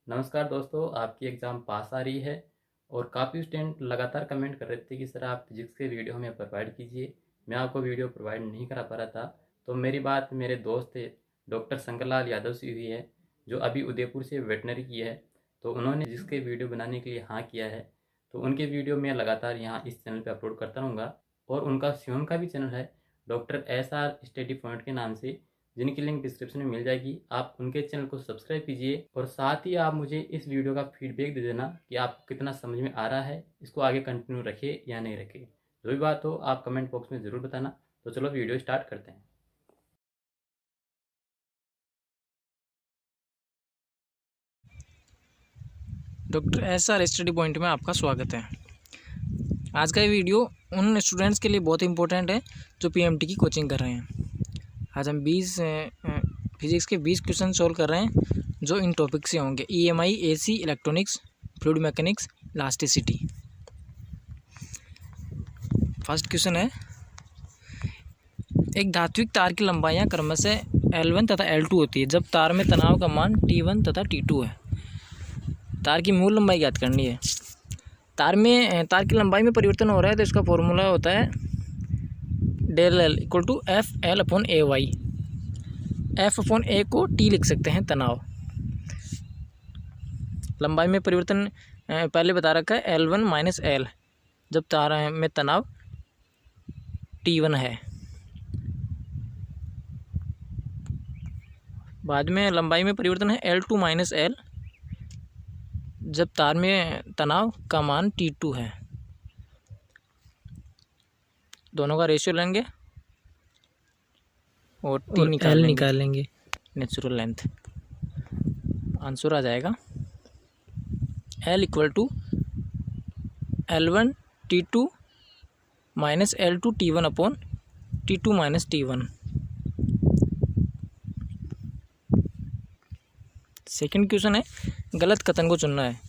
नमस्कार दोस्तों, आपकी एग्ज़ाम पास आ रही है और काफ़ी स्टूडेंट लगातार कमेंट कर रहे थे कि सर आप फिजिक्स के वीडियो हमें प्रोवाइड कीजिए। मैं आपको वीडियो प्रोवाइड नहीं करा पा रहा था, तो मेरी बात मेरे दोस्त थे डॉक्टर शंकरलाल यादव से हुई है, जो अभी उदयपुर से वेटनरी की है। तो उन्होंने फिजिक्स के वीडियो बनाने के लिए हाँ किया है, तो उनके वीडियो मैं लगातार यहाँ इस चैनल पर अपलोड करता रहूँगा। और उनका स्वयं का भी चैनल है डॉक्टर SR स्टडी पॉइंट के नाम से, जिनकी लिंक डिस्क्रिप्शन में मिल जाएगी। आप उनके चैनल को सब्सक्राइब कीजिए और साथ ही आप मुझे इस वीडियो का फीडबैक दे देना कि आपको कितना समझ में आ रहा है, इसको आगे कंटिन्यू रखे या नहीं रखे। जो भी बात हो आप कमेंट बॉक्स में ज़रूर बताना। तो चलो वीडियो स्टार्ट करते हैं। डॉक्टर SR स्टडी पॉइंट में आपका स्वागत है। आज का ये वीडियो उन स्टूडेंट्स के लिए बहुत इंपॉर्टेंट है जो PMT की कोचिंग कर रहे हैं। आज हम 20 फिजिक्स के 20 क्वेश्चन सॉल्व कर रहे हैं जो इन टॉपिक से होंगे: EMI, AC, electronics, fluid mechanics, elasticity. First question है, एक धात्विक तार की लंबाइयाँ क्रमशः L1 तथा L2 होती है जब तार में तनाव का मान T1 तथा T2 है। तार की मूल लंबाई ज्ञात करनी है। तार की लंबाई में परिवर्तन हो रहा है तो इसका फॉर्मूला होता है del L = FL/AY। F/A को T लिख सकते हैं तनाव। लंबाई में परिवर्तन पहले बता रखा है L1 - L जब तार में तनाव T1 है। बाद में लंबाई में परिवर्तन है L2 - L जब तार में तनाव का मान T2 है। दोनों का रेशियो लेंगे और T निकाल लेंगे नेचुरल लेंथ। आंसर आ जाएगा L = L1 T2 - L2 T1/T2 - T1। Second question है, गलत कथन को चुनना है।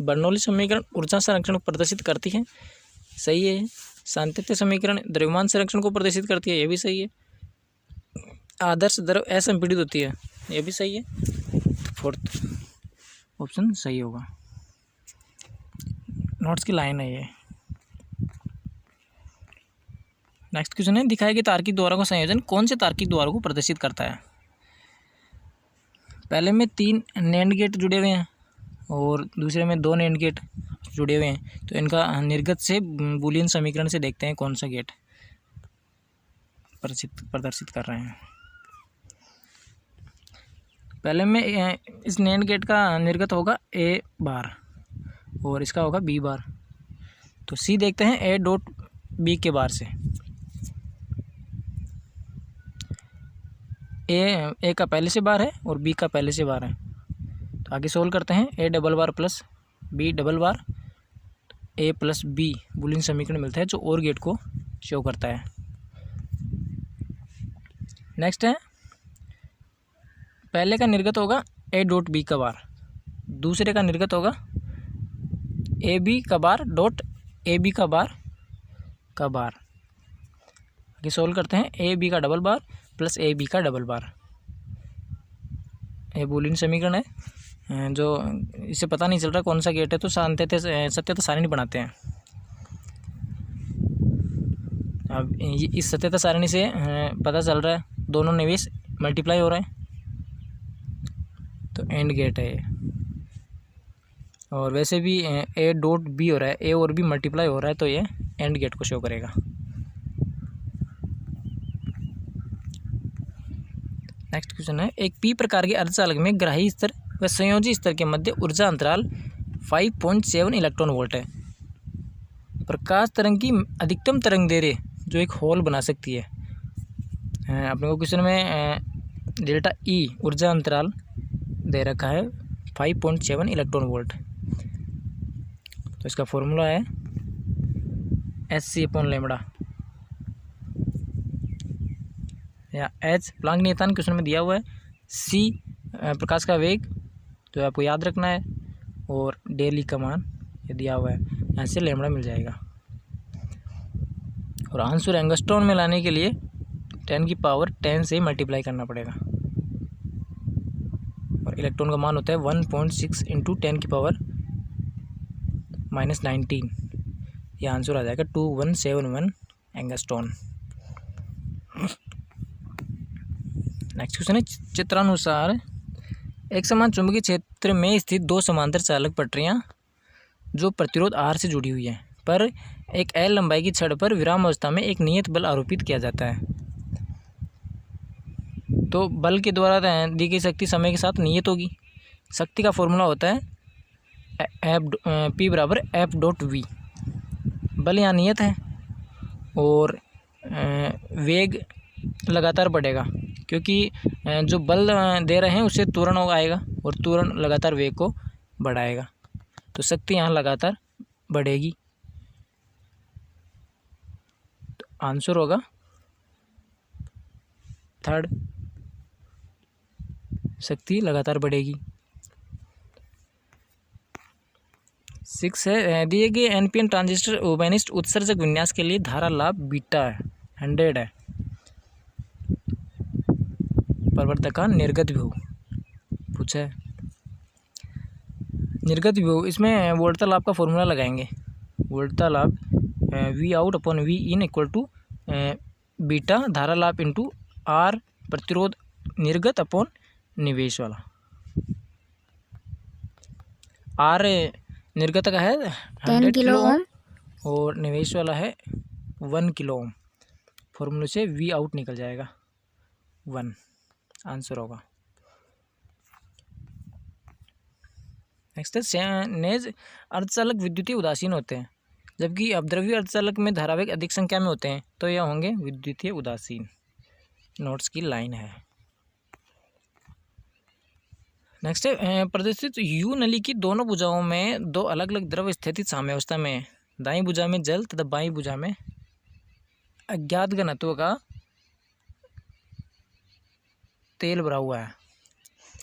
बर्नौली समीकरण ऊर्जा संरक्षण को प्रदर्शित करती है, सही है। सांतत्य समीकरण द्रव्यमान संरक्षण को प्रदर्शित करती है, ये भी सही है। आदर्श द्रव असंपीड़ित होती है, ये भी सही है। फोर्थ ऑप्शन सही होगा। नोट्स की लाइन है ये। नेक्स्ट क्वेश्चन है, दिखाए गए तार्किक द्वारों का संयोजन कौन से तार्किक द्वारों को प्रदर्शित करता है। पहले में 3 नैंड गेट जुड़े हुए हैं और दूसरे में 2 नैंड गेट जुड़े हुए हैं, तो इनका निर्गत से बूलियन समीकरण से देखते हैं कौन सा गेट प्रदर्शित कर रहे हैं। पहले में इस नैंड गेट का निर्गत होगा A बार और इसका होगा B बार। तो C देखते हैं A.B के बार से। A का पहले से बार है और B का पहले से बार है, तो आगे सोल्व करते हैं। A double bar plus B double bar A plus B Boolean समीकरण मिलता है जो और गेट को शो करता है। नेक्स्ट है, पहले का निर्गत होगा A.B का बार, दूसरे का निर्गत होगा AB का बार डॉट AB का बार। आगे सोल्व करते हैं। AB का डबल बार प्लस AB का डबल बार, ये बूलियन समीकरण है जो इससे पता नहीं चल रहा कौन सा गेट है, तो सत्यता सारणी बनाते हैं। अब इस सत्यता सारणी से पता चल रहा है दोनों निवेश मल्टीप्लाई हो रहे हैं, तो एंड गेट है ये। और वैसे भी A.B हो रहा है, A और B मल्टीप्लाई हो रहा है, तो ये एंड गेट को शो करेगा। नेक्स्ट क्वेश्चन है, एक P प्रकार के अर्धचालक में ग्राही स्तर व संयोजी स्तर के मध्य ऊर्जा अंतराल 5.7 इलेक्ट्रॉन वोल्ट है। प्रकाश तरंग की अधिकतम तरंग दैर्ध्य जो एक होल बना सकती है। अपने को क्वेश्चन में डेल्टा E ऊर्जा अंतराल दे रखा है 5.7 इलेक्ट्रॉन वोल्ट, तो इसका फॉर्मूला है Hc/λ या H प्लांक नियतांक क्वेश्चन में दिया हुआ है। C प्रकाश का वेग जो आपको याद रखना है, और डेली का मान ये दिया हुआ है, यहाँ से लेमड़ा मिल जाएगा। और आंसर एंगस्ट्रॉन में लाने के लिए 10 की पावर 10 से मल्टीप्लाई करना पड़ेगा। और इलेक्ट्रॉन का मान होता है 1.6 इंटू 10⁻⁻19। ये आंसर आ जाएगा 2171 एंगस्ट्रॉन। नेक्स्ट क्वेश्चन है, चित्रानुसार एक समान चुंबकीय क्षेत्र में स्थित दो समांतर चालक पटरियाँ जो प्रतिरोध R से जुड़ी हुई हैं पर एक L लंबाई की छड़ पर विराम अवस्था में एक नियत बल आरोपित किया जाता है। तो बल के द्वारा दी गई शक्ति समय के साथ नियत होगी। शक्ति का फॉर्मूला होता है P बराबर F.V। बल यहाँ नियत है और वेग लगातार बढ़ेगा क्योंकि जो बल दे रहे हैं उससे त्वरण आएगा और त्वरण लगातार वेग को बढ़ाएगा, तो शक्ति यहाँ लगातार बढ़ेगी। तो आंसर होगा थर्ड, शक्ति लगातार बढ़ेगी। 6 है, दिए गए एनपीएन ट्रांजिस्टर ओबेनिस्ट उत्सर्जक विन्यास के लिए धारा लाभ बीटा है 100 है। प्रवर्तक का निर्गत विभव पूछा है। निर्गत विभव, इसमें वोल्टता लाभ का फॉर्मूला लगाएंगे। वोल्टता लाभ V out upon V in equal to beta धारा लाभ इंटू आर प्रतिरोध निर्गत अपॉन निवेश वाला। आर निर्गत का है 100 किलो ओम और निवेश वाला है 1 किलो ओम। फॉर्मूले से वी आउट निकल जाएगा 1, आंसर होगा। नेक्स्ट है, नेज अर्धचालक विद्युतीय उदासीन होते हैं जबकि अपद्रव्य अर्धचालक में धारावेग अधिक संख्या में होते हैं, तो यह होंगे विद्युतीय उदासीन। नोट्स की लाइन है। नेक्स्ट है, प्रदर्शित यू नली की दोनों भुजाओं में दो अलग अलग द्रव स्थिति साम्यावस्था में है। दाईं भुजा में जल तथा बाईं भुजा में अज्ञात घनत्व का तेल भरा हुआ है,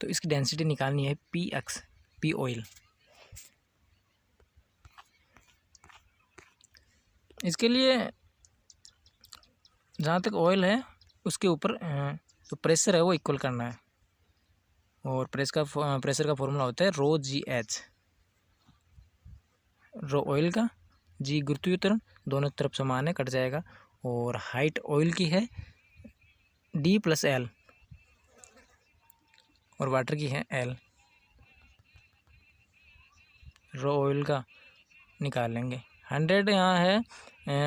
तो इसकी डेंसिटी निकालनी है PX, P ऑयल। इसके लिए जहाँ तक ऑयल है उसके ऊपर जो प्रेशर है वो इक्वल करना है और प्रेशर का फॉर्मूला होता है ρGH। रो ऑयल का, G गुरुत्वीय त्वरण दोनों तरफ समान है, कट जाएगा। और हाइट ऑयल की है D + L और वाटर की है L। रो ऑयल का निकाल लेंगे। 100 यहाँ है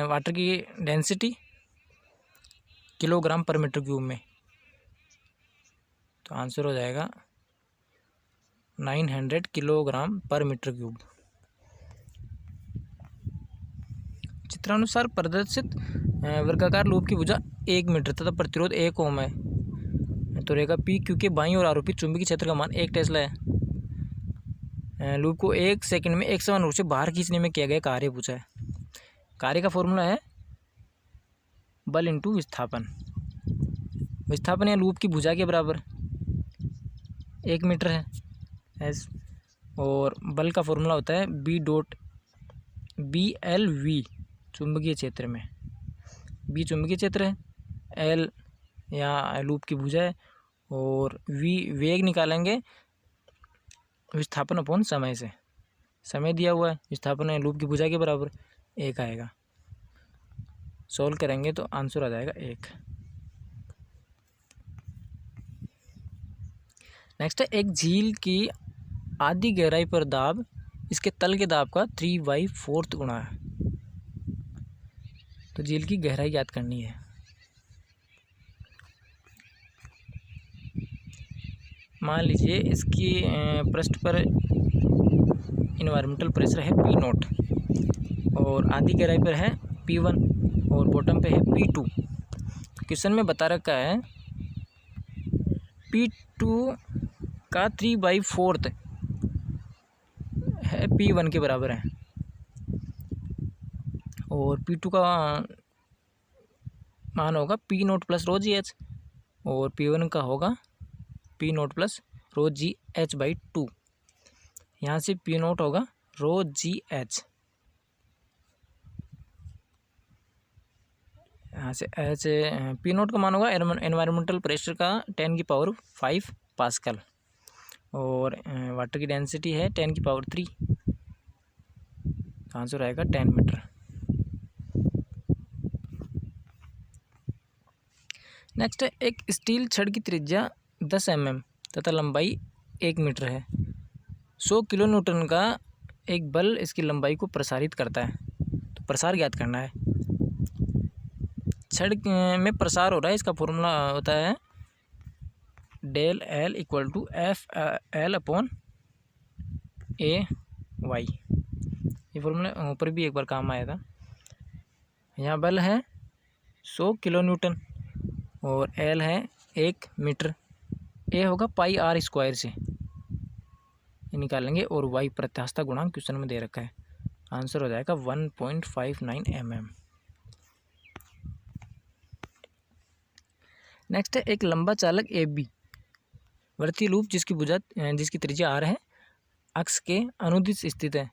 वाटर की डेंसिटी किलोग्राम पर मीटर क्यूब में, तो आंसर हो जाएगा 900 किलोग्राम पर मीटर क्यूब। चित्रानुसार प्रदर्शित वर्गाकार लूप की भुजा 1 मीटर तथा प्रतिरोध 1 ओम है, तो रहेगा P क्यू के बाईं ओर आरोपित चुंबकीय क्षेत्र का मान 1 टेस्ला है। लूप को 1 सेकंड में एक समान रूप से बाहर खींचने में किया गया कार्य पूछा है। कार्य का फॉर्मूला है बल इंटू विस्थापन। विस्थापन या लूप की भुजा के बराबर 1 मीटर है एस, और बल का फॉर्मूला होता है BL/V चुंबकीय क्षेत्र में। B चुंबकीय क्षेत्र है, L या लूप की भुजा है और V वेग निकालेंगे विस्थापन अपॉन समय से। समय दिया हुआ है, विस्थापन है लूप की भुजा के बराबर 1 आएगा। सॉल्व करेंगे तो आंसर आ जाएगा 1। नेक्स्ट है, एक झील की आधी गहराई पर दाब इसके तल के दाब का 3/4 गुना है, तो झील की गहराई याद करनी है। मान लीजिए इसकी पृष्ठ पर इन्वायरमेंटल प्रेशर है P0 और आधी गहराई पर है P1 और बॉटम पे है P2। क्वेश्चन में बता रखा है P2 का 3/4 है P1 के बराबर है और P2 का मान होगा P0 + ρGH और P1 का होगा P0 + ρGH/2। यहाँ से P0 होगा ρGH, यहाँ से H P0 का मान होगा एनवायरमेंटल प्रेशर का 10⁵ पास्कल और वाटर की डेंसिटी है 10⁻³ आंसर आएगा 10 मीटर। नेक्स्ट है एक स्टील छड़ की त्रिज्या 10 mm तथा लंबाई 1 मीटर है। 100 किलो न्यूटन का एक बल इसकी लंबाई को प्रसारित करता है, तो प्रसार ज्ञात करना है। छड़ में प्रसार हो रहा है, इसका फॉर्मूला होता है del L equal to F L upon A Y. ये फॉर्मूला ऊपर भी एक बार काम आया था। यहाँ बल है 100 किलो न्यूटन और एल है 1 मीटर, ए होगा पाई आर स्क्वायर से ये निकालेंगे और वाई प्रत्यास्थता गुणांक क्वेश्चन में दे रखा है, आंसर हो जाएगा 1.59 mm। नेक्स्ट है एक लंबा चालक ए बी वर्ती लूप जिसकी त्रिज्या आर है अक्ष के अनुदिश स्थित है।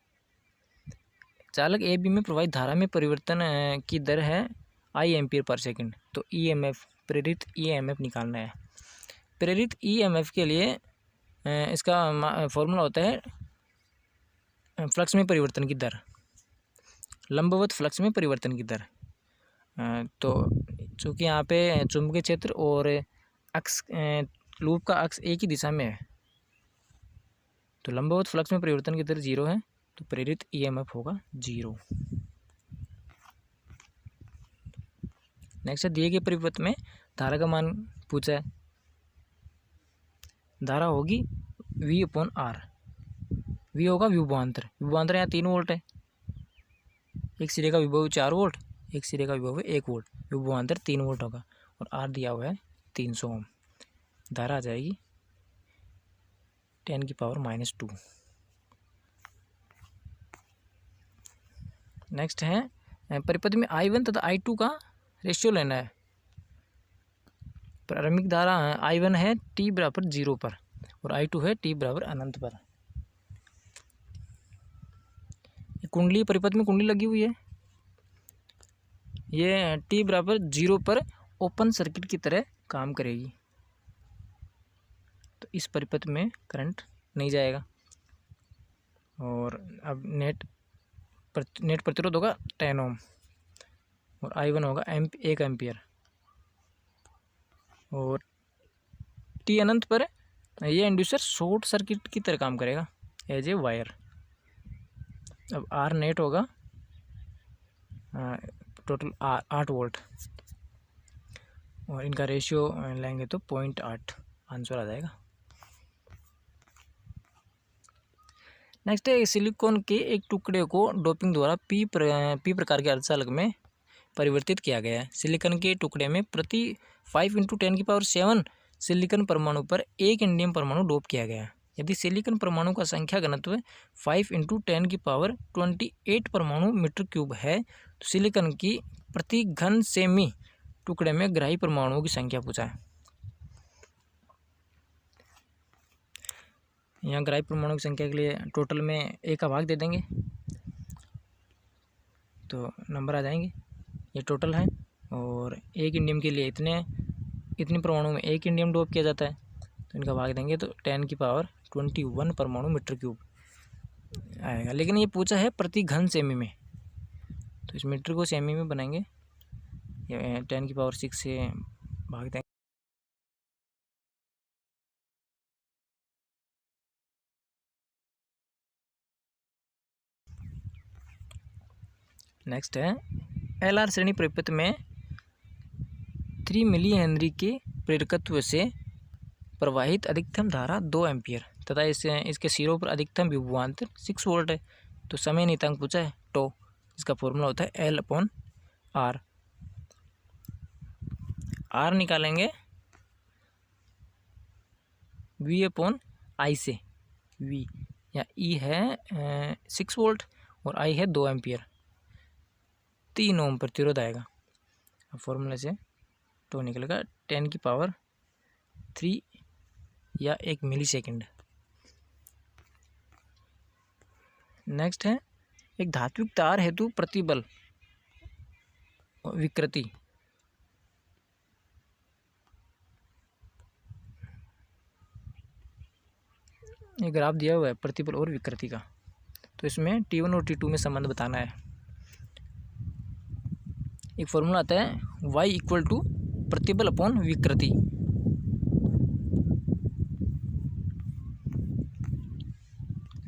चालक ए बी में प्रवाहित धारा में परिवर्तन की दर है आई एम्पीयर पर सेकंड। तो ईएमएफ प्रेरित ईएमएफ निकालना है। प्रेरित ईएमएफ के लिए इसका फॉर्मूला होता है फ्लक्स में परिवर्तन की दर, लंबवत फ्लक्स में परिवर्तन की दर। तो चूँकि यहाँ पे चुंबकीय क्षेत्र और अक्ष लूप का अक्ष एक ही दिशा में है, तो लंबवत फ्लक्स में परिवर्तन की दर 0 है, तो प्रेरित ईएमएफ होगा 0। नेक्स्ट है दिए गए परिपथ में धारा का मान पूछा है। धारा होगी V/R। V होगा विभवांतर, विभवांतर यहाँ 3 वोल्ट है, एक सिरे का विभव 4 वोल्ट, एक सिरे का विभव 1 वोल्ट, विभवांतर 3 वोल्ट होगा और R दिया हुआ है 300 ओम। धारा आ जाएगी 10⁻⁻²। नेक्स्ट है परिपथ में I1 तथा I2 का रेशियो लेना है। प्रारंभिक धारा I1 है t=0 पर और I2 है t=अनंत पर। कुंडली परिपथ में कुंडली लगी हुई है, ये t=0 पर ओपन सर्किट की तरह काम करेगी, तो इस परिपथ में करंट नहीं जाएगा। और अब नेट प्रतिरोध होगा 10 ओम और I1 होगा 1 एम्पियर। और टी अनंत पर ये इंड्यूसर शॉर्ट सर्किट की तरह काम करेगा एज ए वायर। अब आर नेट होगा टोटल 8 वोल्ट और इनका रेशियो लेंगे तो 0.8 आंसर आ जाएगा। नेक्स्ट है सिलिकॉन के एक टुकड़े को डोपिंग द्वारा पी प्रकार के अर्धचालक में परिवर्तित किया गया है। सिलिकॉन के टुकड़े में प्रति 5 × 10⁻7 सिलिकॉन परमाणु पर 1 इंडियम परमाणु डोप किया गया है। यदि सिलिकॉन परमाणु का संख्या घनत्व 5 × 10⁻28 परमाणु मीटर क्यूब है, तो सिलिकॉन की प्रति घन सेमी टुकड़े में ग्राही परमाणुओं की संख्या पूछा है। यहाँ ग्राही परमाणु की संख्या के लिए टोटल में A का भाग दे देंगे तो नंबर आ जाएंगे। ये टोटल है और 1 इंडियम के लिए इतने परमाणु में 1 इंडियम डोप किया जाता है, तो इनका भाग देंगे तो 10⁻21 परमाणु मीटर क्यूब आएगा। लेकिन ये पूछा है प्रति घन सेमी में, तो इस मीटर को सेमी में बनाएंगे, 10⁻6 से भाग देंगे। नेक्स्ट है LR श्रेणी परिपथ में 3 मिली हेनरी के प्रेरकत्व से प्रवाहित अधिकतम धारा 2 एम्पियर तथा इसके सिरों पर अधिकतम विभवांतर 6 वोल्ट है। तो समय नियतांक पूछा है टो, इसका फॉर्मूला होता है L/R। R निकालेंगे V/I से, V या E है 6 वोल्ट और I है 2 एम्पियर, 3 ओम प्रतिरोध आएगा। फॉर्मूले से तो निकलेगा 10⁻³ या 1 मिली सेकेंड। नेक्स्ट है एक धात्विक तार हेतु प्रतिबल विकृति। ये ग्राफ दिया हुआ है प्रतिबल और विकृति का, तो इसमें T1 और T2 में संबंध बताना है। एक फॉर्मूला आता है y इक्वल टू प्रतिबल अपॉन विकृति।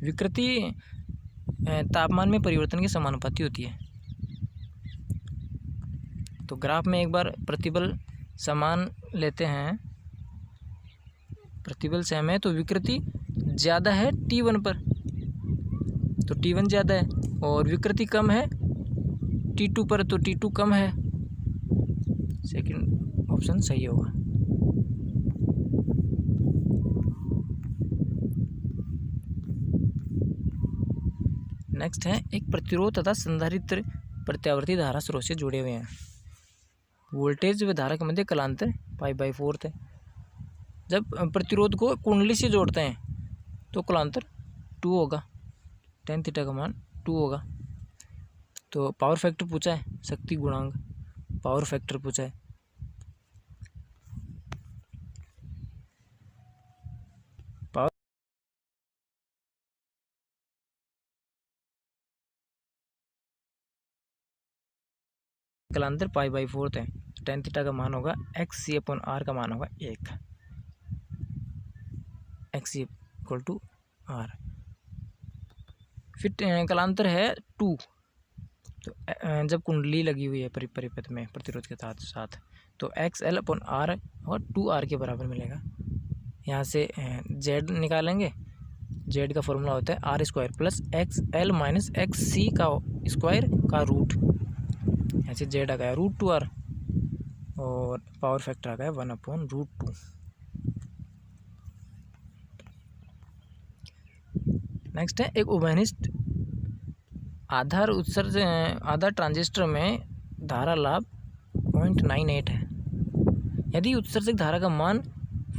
विकृति तापमान में परिवर्तन के समानुपाती होती है। तो ग्राफ में एक बार प्रतिबल समान लेते हैं, प्रतिबल सेम है, तो विकृति ज़्यादा है T1 पर, तो T1 ज़्यादा है, और विकृति कम है T2 पर, तो T2 कम है। सेकंड ऑप्शन सही होगा। नेक्स्ट है, एक प्रतिरोध तथा संधारित्र प्रत्यावर्ती धारा स्रोत से जुड़े हुए हैं। वोल्टेज व धारा के मध्य कलांतर π/4 है। जब प्रतिरोध को कुंडली से जोड़ते हैं तो कलांतर 2 होगा, tan थीटा का मान 2 होगा। तो पावर फैक्टर पूछा है, शक्ति गुणांक पावर फैक्टर पूछा है। पावर कलांतर π/4 है, tan थीटा का मान होगा XC/R का मान होगा 1, XC=R। फिर कलांतर है 2, तो जब कुंडली लगी हुई है परिपथ में प्रतिरोध के साथ तो XL/R और 2R के बराबर मिलेगा। यहाँ से Z निकालेंगे, Z का फॉर्मूला होता है R² plus XL minus XC का स्क्वायर का रूट। ऐसे Z आ गया √2R और पावर फैक्टर आ गया 1/√2। नेक्स्ट है, एक उभयनिष्ठ आधार उत्सर्ज आधार ट्रांजिस्टर में धारा लाभ 0.98 है। यदि उत्सर्जक धारा का मान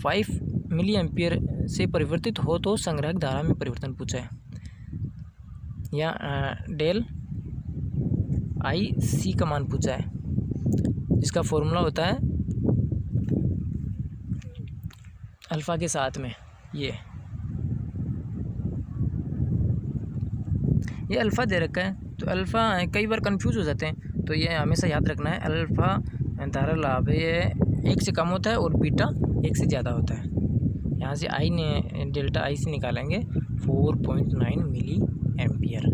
5 मिली एम्पियर से परिवर्तित हो तो संग्राहक धारा में परिवर्तन पूछा है। या डेल IC का मान पूछा है, जिसका फॉर्मूला होता है अल्फ़ा के साथ में ये अल्फ़ा दे रखा है। तो अल्फ़ा कई बार कंफ्यूज हो जाते हैं, तो ये हमेशा याद रखना है। अल्फ़ा धारा लाभ ये 1 से कम होता है और बीटा 1 से ज़्यादा होता है। यहाँ से डेल्टा I से निकालेंगे 4.9 मिली एम्पियर।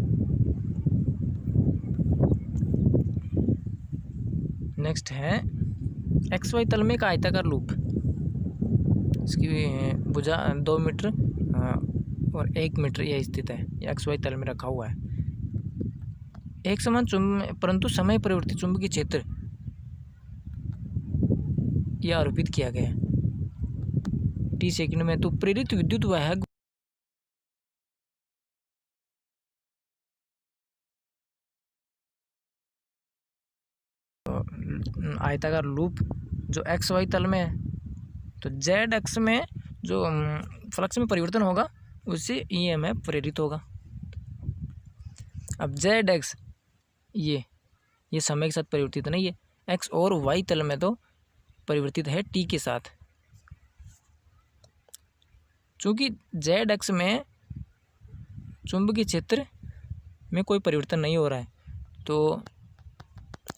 नेक्स्ट है, XY तल में एक आयताकार लूप, इसकी भुजा 2 मीटर और 1 मीटर यह स्थित है। ये XY तल में रखा हुआ है। एक समान परंतु समय परिवर्तित चुंबकीय क्षेत्र यह आरोपित किया गया है T सेकंड में। तो प्रेरित विद्युत वाहक आयताकार लूप जो XY तल में है, तो Z अक्ष में जो फ्लक्स में परिवर्तन होगा उससे EMF प्रेरित होगा। अब Z अक्ष ये समय के साथ परिवर्तित नहीं है, X और Y तल में तो परिवर्तित है T के साथ। चूँकि Z अक्ष में चुंबकीय क्षेत्र में कोई परिवर्तन नहीं हो रहा है, तो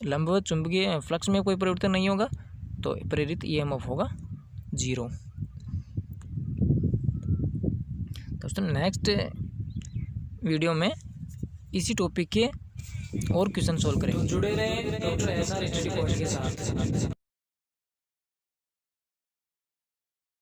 लंबवत चुंबकीय फ्लक्स में कोई परिवर्तन नहीं होगा, तो प्रेरित EMF होगा 0। दोस्तों नेक्स्ट वीडियो में इसी टॉपिक के और क्वेश्चन सोल्व करेंगे। जुड़े रहें डॉक्टर SR स्टडी पॉइंट के साथ।